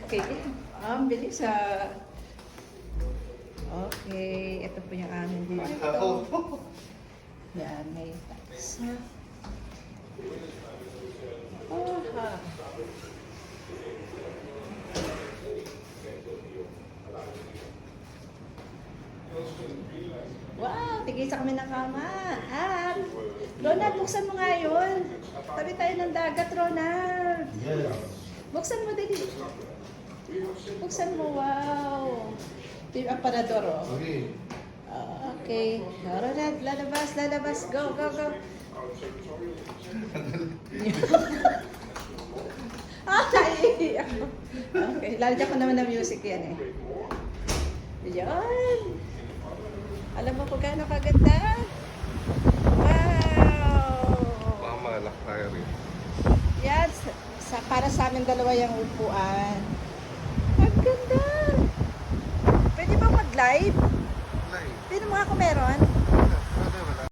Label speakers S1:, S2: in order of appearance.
S1: Okay. Bilis ah. Okay. Ito po yung aming dito. Yan. May isa. Aha. Wow, tigisa kami ng kama. Ronald, buksan mo nga yun. Tabi tayo ng dagat, Ronald.
S2: Yes.
S1: Buksan mo, dali. Buksan mo, wow. Ito yung aparador, oh.
S2: Okay.
S1: Okay. Ronald, lalabas, lalabas. Go, go, go. Ay! Okay, lalagyan ko naman ng music yan eh. Yan. Alam mo kung gaano kaganda? Wow!
S2: Mamalak tayo rin.
S1: Yan, para sa amin dalawa yung upuan. Ang ganda! Pwede ba mag-live?
S2: Live.
S1: Tingnan mo nga kung meron.